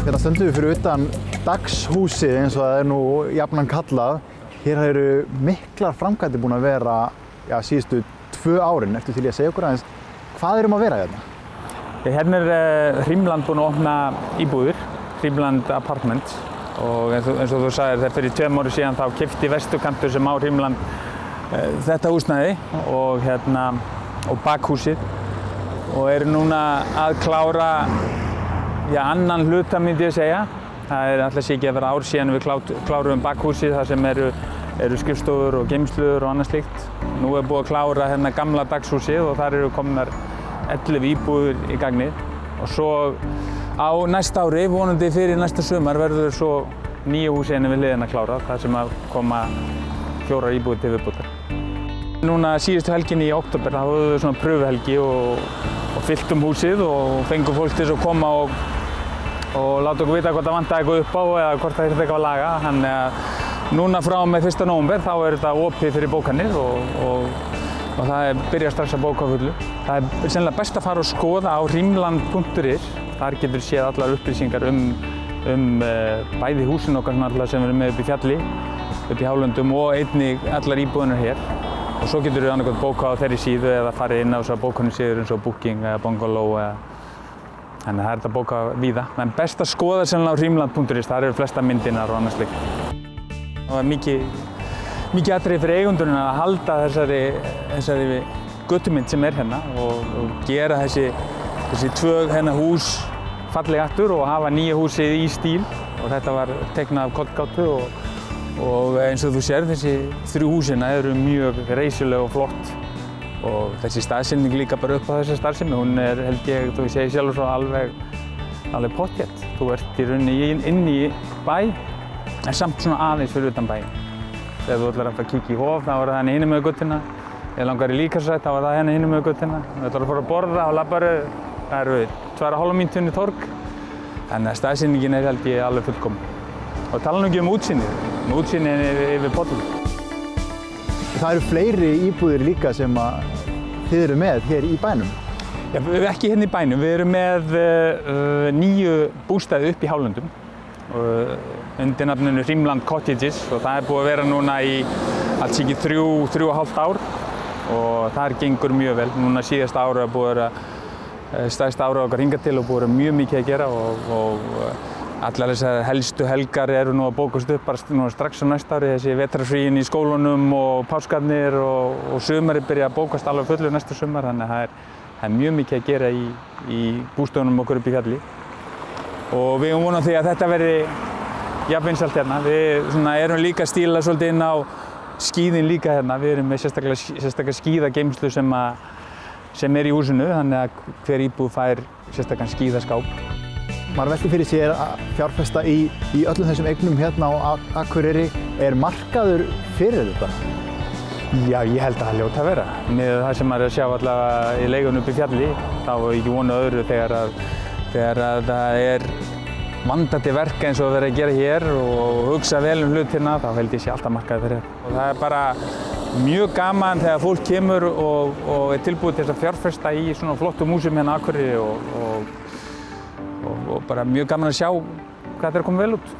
Hérna stöndum við fyrir utan Dagshúsið eins og það nú jafnan kallað. Hér eru miklar framkvæmdir búin að vera síðustu 2 árin. Ertu til í að segja okkur aðeins hvað að vera hérna? Hérna Hrímland búin að opna íbúðir, Hrímland Apartments. Og eins og þú sagðir, þegar fyrir 2 árum síðan þá keypti Vesturkantur sem á Hrímland þetta húsnæði og bakhúsið og eru núna að klára annan hluta myndi ég segja. Það ætla sér ekki að vera ár síðan við kláruðum bakhúsið þar sem eru skrifstofur og geymslur og annað slíkt. Nú er búið að klára gamla Dagshúsið og þar eru komnar 11 íbúðir í gagnið. Og svo á næsta ári, vonandi fyrir næsta sumar, verður svo nýja húsið við hliðina klárað, þar sem að koma 4 íbúðir til viðbótar. Núna síðustu helginni í október þá höfum við svona pröfuhelgi og fylltum húsið og fengum fólk til að koma og láta okkur vita hvort það vantaði eitthvað upp á eða hvort það þyrfti eitthvað að laga. Þannig að núna frá og með 1. nóvember þá er þetta opið fyrir bókanir og það byrjar strax að bóka á fullu. Það er sennilega best að fara og skoða á hrimland.is. Þar getur séð allar upplýsingar um bæði húsin okkar sem við erum með upp í fjalli, upp í hálöndum og einnig allar íbúðirnar hér. Og svo getur við annað bóka á þeirri síðu eða farið inn á þessar bókunarsíður eins og Booking eða Bungalow þannig að það er þetta að bóka víða. En best að skoða sennilega á hrimland.is, þar eru flesta myndirnar og annað slíkt. Það var mikið atriði fyrir eigundurinn að halda þessari götumynd sem er hérna og gera þessi 2 hús falleg aftur og hafa nýja húsið í stíl. Og þetta var teiknað af kollgátu og eins og þú sér, þessi 3 húsina eru mjög reisuleg og flott. Og þessi staðsetning líka bara upp á þessa starfsemi, hún er held ég, þú segir sjálfur svo alveg pottþétt. Þú ert í rauninni inn í bæ, en samt svona aðeins fyrir utan bæinn. Þegar þú ætlar að fara að kíkja í Hof, þá er það hinum megin götuna. Ef langar í líkamsrækt, þá er það hinum megin götuna. Ef þú ætlar að fara að borða og labbaru, það eru 2,5 mínútur inn í torg. Þannig að staðsetningin er held ég alveg fullkomin. Og tala nú ekki útsýnið yfir pollinn. Það eru fleiri íbúðir líka sem þið eru með hér í bænum? Já, ekki hérna í bænum. Við erum með 9 bústaði upp í hálöndum undir nafninu Hrímland Cottages og það er búið að vera núna í alls ekki 3,5 ár og það gengur mjög vel. Núna síðasta ára er búið að vera stærsta ára okkar hingað til og búið að vera mjög mikið að gera og allar þessar helstu helgar eru nú að bókast upp bara strax á næsta ári. Þessi vetrarfríin í skólunum og páskarnir og sumarið byrja að bókast alveg fullu næsta sumar. Þannig að það er mjög mikið að gera í bústöðunum okkur upp í fjalli. Og við erum vonað því að þetta verði jafnvinsælt hérna. Við erum líka að stíla svolítið inn á skíðin líka hérna. Við erum með sérstaklega skíðageymslu sem er í húsinu, þannig að hver íbúð fær sérstakann skíðaskáp. Maður velti fyrir sér að fjárfesta í öllum þessum eignum hérna á Akureyri. Er markaður fyrir þetta? Já, ég held að það hljóti að vera. Með það sem maður er að sjá allavega í leigunum upp í fjalli, þá er ekki vonað öðru þegar það er vandandi verk eins og það verið að gera hér og hugsa vel hlutina, þá held ég sé alltaf markaður fyrir þetta. Og það er bara mjög gaman þegar fólk kemur og er tilbúið til að fjárfesta í svona flottum húsum hérna á Akureyri og bara mjög gaman að sjá hvað þetta er að koma vel út.